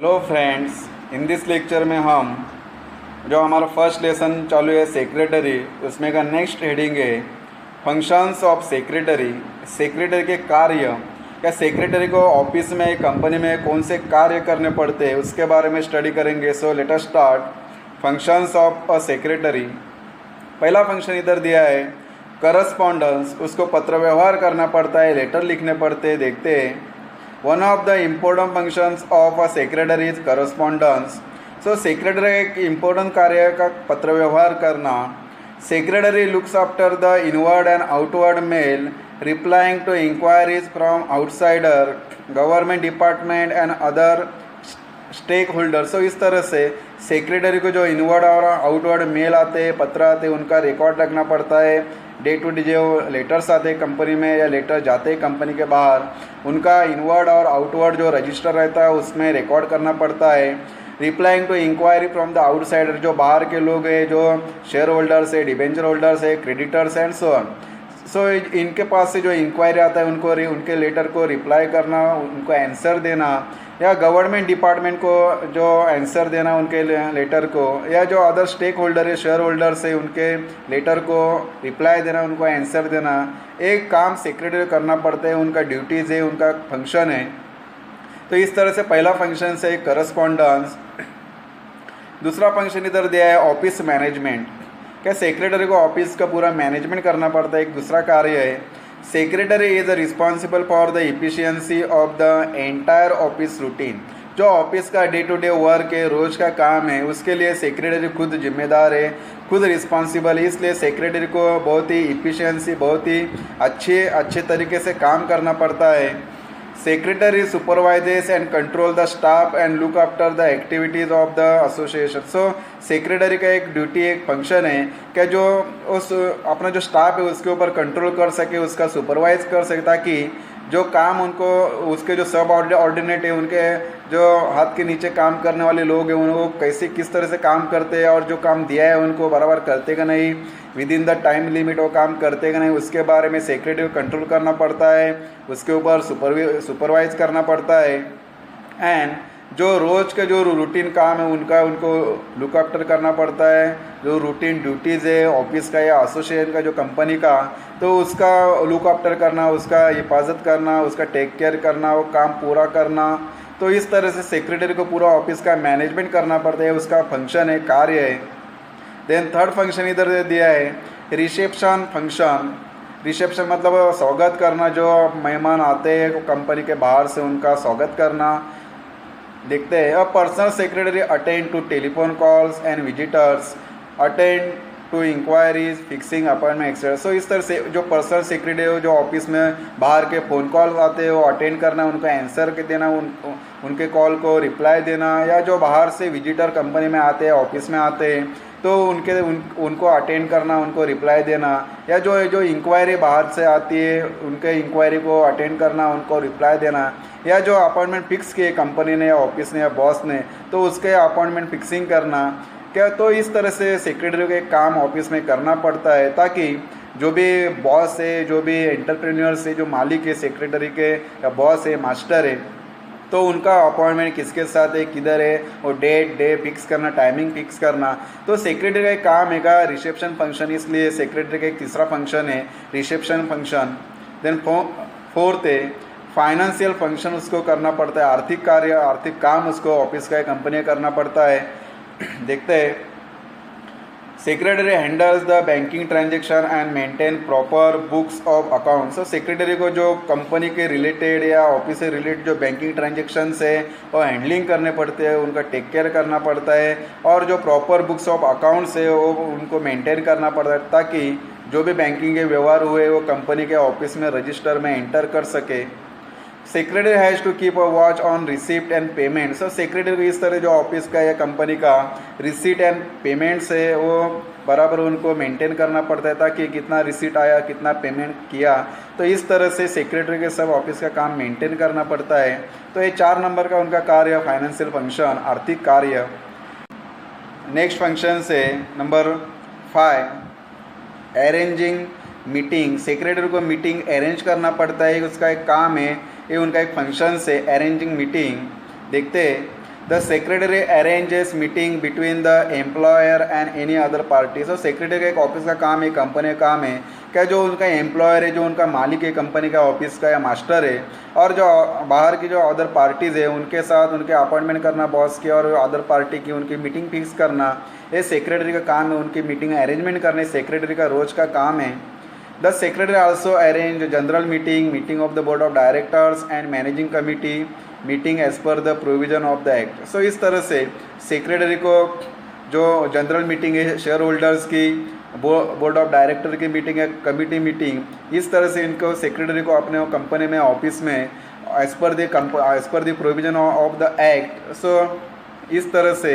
Hello friends, in this lecture में हम जो हमारा फर्स्ट लेसन चालू है सेक्रेटरी, उसमें का नेक्स्ट हेडिंग है फंक्शंस ऑफ सेक्रेटरी। सेक्रेटरी के कार्य या सेक्रेटरी को ऑफिस में कंपनी में कौन से कार्य करने पड़ते हैं उसके बारे में स्टडी करेंगे। So let us start functions of a secretary. पहला फंक्शन इधर दिया है करस्पॉन्डेंस, उसको पत्र व्यवहार करना पड़ता है, लेटर लिखने पड़ते हैं। देखते हैं one of the important functions of a secretary is correspondence. So secretary एक इम्पोर्टेंट कार्य का पत्र व्यवहार करना। Secretary looks after the inward and outward mail, replying to inquiries from outsider, government department and other stakeholder. So इस तरह से secretary को जो इनवर्ड और आउटवर्ड मेल आते हैं, पत्र आते हैं, उनका रिकॉर्ड रखना पड़ता है। डे टू डे जो लेटर्स आते हैं कंपनी में या लेटर जाते हैं कंपनी के बाहर, उनका इनवर्ड और आउटवर्ड जो रजिस्टर रहता है उसमें रिकॉर्ड करना पड़ता है। Replying to inquiry from the outsider, जो बाहर के लोग हैं, जो शेयर होल्डर्स है, डिबेंचर होल्डर्स है, creditors and so on. So इनके पास से जो इंक्वायरी आता है उनको उनके लेटर को रिप्लाई करना, उनको आंसर देना, या गवर्नमेंट डिपार्टमेंट को जो आंसर देना उनके लेटर को, या जो अदर स्टेक होल्डर है, शेयर होल्डर्स है, उनके लेटर को रिप्लाई देना, उनको आंसर देना, एक काम सेक्रेटरी करना पड़ता है, उनका ड्यूटीज़ है, उनका फंक्शन है। तो इस तरह से पहला फंक्शन है करस्पॉन्डेंस। दूसरा फंक्शन इधर दिया है ऑफिस मैनेजमेंट। क्या सेक्रेटरी को ऑफिस का पूरा मैनेजमेंट करना पड़ता है, एक दूसरा कार्य है। Secretary is responsible for the efficiency of the entire office routine. जो ऑफिस का डे टू डे वर्क है, रोज का काम है, उसके लिए सेक्रेटरी खुद जिम्मेदार है, खुद रिस्पॉन्सिबल है। इसलिए सेक्रेटरी को बहुत ही इफिशियंसी, बहुत ही अच्छे तरीके से काम करना पड़ता है। Secretary supervises and control the staff and look after the activities of the association. So secretary का एक ड्यूटी, एक फंक्शन है कि जो उस अपना जो स्टाफ है उसके ऊपर कंट्रोल कर सके, उसका सुपरवाइज कर सके, ताकि जो काम उनको, उसके जो सब ऑर्डिनेट है, उनके जो हाथ के नीचे काम करने वाले लोग हैं, उनको कैसे किस तरह से काम करते हैं और जो काम दिया है उनको बराबर करते कि नहीं, with in the time limit वो काम करते कि नहीं, उसके बारे में सेक्रेटरी को कंट्रोल करना पड़ता है, उसके ऊपर सुपरवाइज करना पड़ता है। एंड जो रोज़ के जो रूटीन काम है उनको लुक आफ्टर करना पड़ता है। जो रूटीन ड्यूटीज़ है ऑफिस का या एसोसिएशन का, जो कंपनी का, तो उसका लुक आफ्टर करना, उसका हिफाजत करना, उसका टेक केयर करना, वो काम पूरा करना। तो इस तरह से सेक्रेटरी को पूरा ऑफिस का मैनेजमेंट करना पड़ता है, उसका फंक्शन है, कार्य है। देन थर्ड फंक्शन इधर दिया है रिसेप्शन फंक्शन। रिसेप्शन मतलब स्वागत करना, जो मेहमान आते हैं कंपनी के बाहर से उनका स्वागत करना। देखते हैं a personal secretary attend to telephone calls and visitors, attend to inquiries, fixing appointment etcetera. So इस तरह से जो पर्सनल सेक्रेटरी हो, जो ऑफिस में बाहर के फ़ोन कॉल आते हैं वो अटेंड करना, उनको आंसर के देना, उनके कॉल को रिप्लाई देना, या जो बाहर से विजिटर कंपनी में आते हैं, ऑफिस में आते हैं, तो उनको अटेंड करना, उनको रिप्लाई देना, या जो इंक्वायरी बाहर से आती है उनके इंक्वायरी को अटेंड करना, उनको रिप्लाई देना, या जो अपॉइंटमेंट फिक्स किए कंपनी ने या ऑफिस ने या बॉस ने, तो उसके अपॉइंटमेंट फिक्सिंग करना। क्या तो इस तरह से सेक्रेटरी के काम ऑफिस में करना पड़ता है, ताकि जो भी बॉस है, जो भी एंटरप्रेन्योर्स है, जो मालिक है सेक्रेटरी के, या बॉस है, मास्टर है, तो उनका अपॉइंटमेंट किसके साथ है, किधर है, और डे फिक्स करना, टाइमिंग फिक्स करना। तो सेक्रेटरी का एक काम है का रिसेप्शन फंक्शन, इसलिए सेक्रेटरी का एक तीसरा फंक्शन है रिसेप्शन फंक्शन। देन फोर्थ है फाइनेंशियल फंक्शन, उसको करना पड़ता है, आर्थिक कार्य, आर्थिक काम उसको ऑफिस का कंपनी करना पड़ता है। देखते हैं secretary handles the banking transaction and maintain proper books of accounts. तो सेक्रेटरी को जो कंपनी के रिलेटेड या ऑफिस से रिलेटेड जो बैंकिंग ट्रांजेक्शन्स है वो हैंडलिंग करने पड़ते हैं, उनका टेक केयर करना पड़ता है, और जो प्रॉपर बुक्स ऑफ अकाउंट्स है वो उनको मेंटेन करना पड़ता है, ताकि जो भी बैंकिंग के व्यवहार हुए वो कंपनी के ऑफिस में रजिस्टर में एंटर कर सके। Secretary has to keep a watch on receipt and payment. So secretary को इस तरह जो ऑफिस का या कंपनी का रिसीट एंड पेमेंट्स है वो बराबर उनको मेंटेन करना पड़ता है, ताकि कितना रिसीट आया, कितना पेमेंट किया। तो इस तरह से सेक्रेटरी के सब ऑफिस का काम मेंटेन करना पड़ता है। तो ये 4 नंबर का उनका कार्य फाइनेंशियल फंक्शन, आर्थिक कार्य। नेक्स्ट फंक्शन से नंबर 5 अरेंजिंग मीटिंग। सेक्रेटरी को मीटिंग अरेंज करना पड़ता है, उसका एक काम है, ये उनका एक फंक्शन है अरेंजिंग मीटिंग। देखते हैं the secretary arranges meeting between the employer and any other party. So secretary का एक ऑफिस का काम है, कंपनी का काम है क्या, जो उनका एम्प्लॉयर है, जो उनका मालिक है कंपनी का, ऑफिस का या मास्टर है, और जो बाहर की जो अदर पार्टीज़ है उनके साथ उनके अपॉइंटमेंट करना बॉस की और अदर पार्टी की, उनकी मीटिंग फिक्स करना, ये सेक्रेटरी का काम है। उनकी मीटिंग अरेंजमेंट करने सेक्रेटरी का रोज़ का काम है। The secretary also arrange general meeting of the board of directors and managing committee meeting as per the provision of the act. So इस तरह से सेक्रेटरी को जो जनरल मीटिंग है शेयर होल्डर्स की, बोर्ड ऑफ डायरेक्टर की meeting है, committee meeting, इस तरह से इनको सेक्रेटरी को अपने कंपनी में ऑफिस में as per the provision of the act, so इस तरह से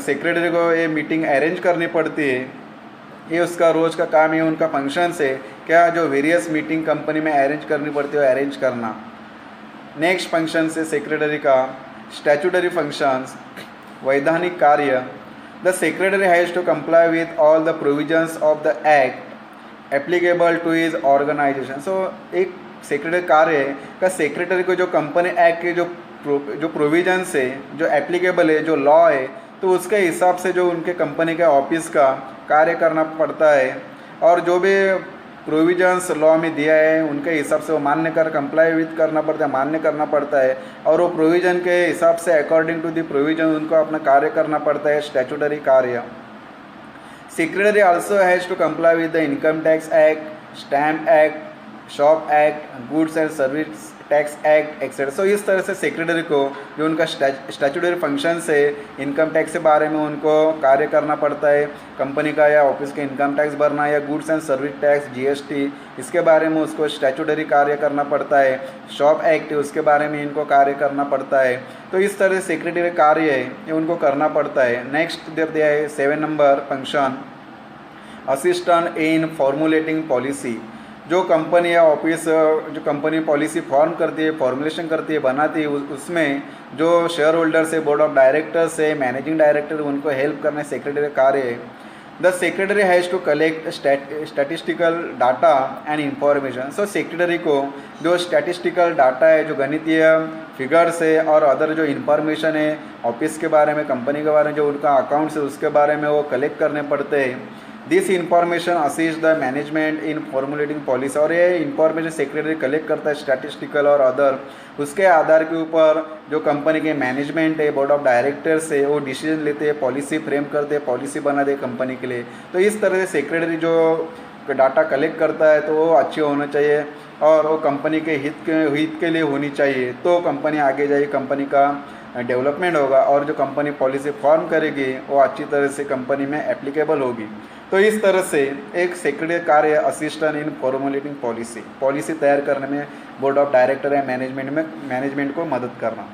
सेक्रेटरी को ये मीटिंग अरेंज करनी पड़ती है। ये उसका रोज़ का काम है, उनका फंक्शन है क्या, जो वेरियस मीटिंग कंपनी में अरेंज करनी पड़ती है अरेंज करना। नेक्स्ट फंक्शन से सेक्रेटरी का स्टैट्यूटरी फंक्शंस, वैधानिक कार्य। The secretary has to comply with all the provisions of the act applicable to his organisation. So एक सेक्रेटरी कार्य है का सेक्रेटरी को जो कंपनी एक्ट के जो प्रोविजंस है, जो एप्लीकेबल है, जो लॉ है, तो उसके हिसाब से जो उनके कंपनी के ऑफिस का कार्य करना पड़ता है, और जो भी प्रोविजंस लॉ में दिया है उनके हिसाब से वो मान्य कर कंप्लाई विथ करना पड़ता है, मान्य करना पड़ता है, और वो प्रोविज़न के हिसाब से अकॉर्डिंग टू द प्रोविज़न उनको अपना कार्य करना पड़ता है, स्टैट्यूटरी कार्य। Secretary also has to comply with the income tax act, stamp act, shop act, goods and service tax act etcetera. So इस तरह से सेक्रेटरी को जो उनका स्टैट्यूटरी फंक्शन से इनकम टैक्स के बारे में उनको कार्य करना पड़ता है, कंपनी का या ऑफिस के इनकम टैक्स भरना या goods and service tax GST, इसके बारे में उसको स्टैट्यूटरी कार्य करना पड़ता है। शॉप एक्ट है उसके बारे में इनको कार्य करना पड़ता है। तो इस तरह से सेक्रेटरी कार्य है ये उनको करना पड़ता है। नेक्स्ट दिया है 7 number function, assistant in formulating policy. जो कंपनी या ऑफिस जो कंपनी पॉलिसी फॉर्म करती है, फॉर्मुलेशन करती है, बनाती है, उसमें जो शेयर होल्डर्स है, बोर्ड ऑफ डायरेक्टर्स है, मैनेजिंग डायरेक्टर, उनको हेल्प करना सेक्रेटरी कार्य है। The secretary has to collect statistical data and information. So secretary को जो स्टैटिस्टिकल डाटा है, जो गणितीय फिगर्स है और अदर जो इंफॉर्मेशन है ऑफिस के बारे में, कंपनी के बारे में, जो उनका अकाउंट्स है उसके बारे में वो कलेक्ट करने पड़ते हैं। This information assist the management in formulating policy. और ये इंफॉर्मेशन सेक्रेटरी कलेक्ट करता है स्टैटिस्टिकल और अदर, उसके आधार के ऊपर जो कंपनी के मैनेजमेंट है, बोर्ड ऑफ डायरेक्टर्स है, वो डिसीजन लेते हैं, पॉलिसी फ्रेम करते हैं, पॉलिसी बनाते हैं कंपनी के लिए। तो इस तरह से सेक्रेटरी जो डाटा कलेक्ट करता है तो वो अच्छी होना चाहिए और वो कंपनी के हित के लिए होनी चाहिए, तो कंपनी आगे जाएगी, कंपनी का डेवलपमेंट होगा और जो कंपनी पॉलिसी फॉर्म करेगी वो अच्छी तरह से कंपनी में एप्लीकेबल होगी। तो इस तरह से एक सेक्रेटरी कार्य असिस्टेंट इन फॉर्मुलेटिंग पॉलिसी तैयार करने में बोर्ड ऑफ डायरेक्टर या मैनेजमेंट को मदद करना।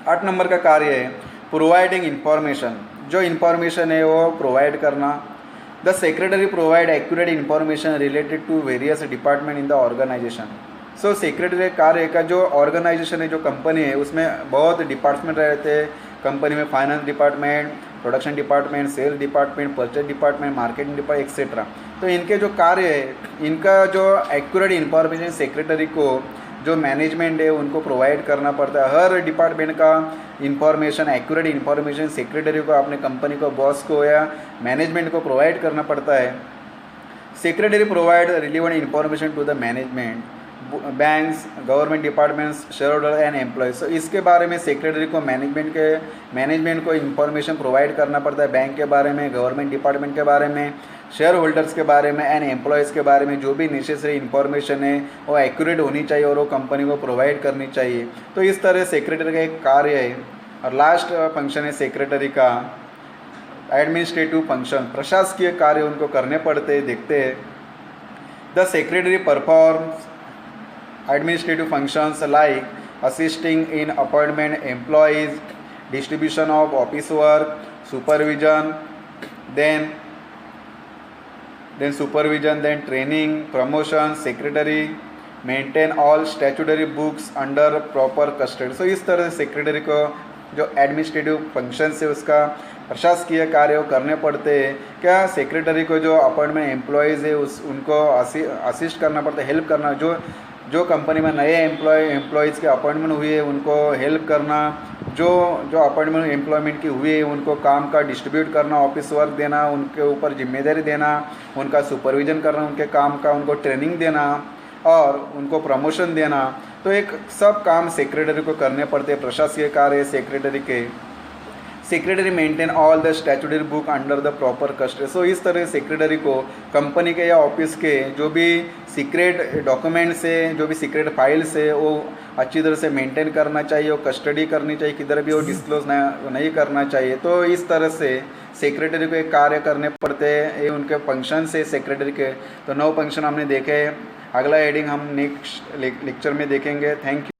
8 नंबर का कार्य है प्रोवाइडिंग इंफॉर्मेशन। जो इंफॉर्मेशन है वो प्रोवाइड करना। The secretary provide accurate information related to various department in the organisation. So secretary कार्य का जो ऑर्गेनाइजेशन है, जो कंपनी है, उसमें बहुत डिपार्टमेंट रहते हैं। कंपनी में finance department, production department, sales department, purchase department, marketing department etcetera. तो इनके जो कार्य है, इनका जो एक्यूरेट इंफॉर्मेशन सेक्रेटरी को जो मैनेजमेंट है उनको प्रोवाइड करना पड़ता है। हर डिपार्टमेंट का इंफॉर्मेशन, एक्यूरेट इंफॉर्मेशन सेक्रेटरी को अपने कंपनी को, बॉस को या मैनेजमेंट को प्रोवाइड करना पड़ता है। Secretary provide relevant information to the management, banks, government departments, shareholder and employees. So इसके बारे में सेक्रेटरी को मैनेजमेंट को इंफॉर्मेशन प्रोवाइड करना पड़ता है, बैंक के बारे में, गवर्नमेंट डिपार्टमेंट के बारे में, शेयर होल्डर्स के बारे में एंड एम्प्लॉयज़ के बारे में। जो भी नेसेसरी इंफॉर्मेशन है वो एक्यूरेट होनी चाहिए और वो कंपनी को प्रोवाइड करनी चाहिए। तो इस तरह सेक्रेटरी का एक कार्य है। और लास्ट फंक्शन है सेक्रेटरी का एडमिनिस्ट्रेटिव फंक्शन, प्रशासकीय कार्य उनको करने पड़ते हैं। देखते हैं the secretary performs administrative functions like assisting in appointment employees, distribution of office work, supervision, then training, promotion. Secretary maintain all statutory books under proper custody. So इस तरह से सेक्रेटरी को जो एडमिनिस्ट्रेटिव फंक्शन है उसका प्रशासकीय कार्य करने पड़ते हैं। क्या सेक्रेटरी को जो अपॉइंटमेंट एम्प्लॉयज़ है उनको असिस्ट करना पड़ता है, हेल्प करना। जो कंपनी में नए एम्प्लॉयज़ के अपॉइंटमेंट हुए उनको हेल्प करना, जो जो अपॉइंटमेंट एम्प्लॉयमेंट की हुई है उनको काम का डिस्ट्रीब्यूट करना, ऑफिस वर्क देना, उनके ऊपर जिम्मेदारी देना, उनका सुपरविजन करना, उनके काम का उनको ट्रेनिंग देना और उनको प्रमोशन देना। तो एक सब काम सेक्रेटरी को करने पड़ते हैं। प्रशासकीय कार्य सेक्रेटरी के। Secretary maintain all the statutory book under the proper custody. So इस तरह सेक्रेटरी को कंपनी के या ऑफिस के जो भी सीक्रेट डॉक्यूमेंट्स है, जो भी सीक्रेट फाइल्स है, वो अच्छी तरह से मेंटेन करना चाहिए, वो कस्टडी करनी चाहिए, किधर भी वो डिस्क्लोज नहीं करना चाहिए। तो इस तरह से सेक्रेटरी को एक कार्य करने पड़ते हैं। ये उनके फंक्शन है सेक्रेटरी के। तो 9 फंक्शन हमने देखे। अगला हेडिंग हम नेक्स्ट लेक्चर में देखेंगे। Thank you.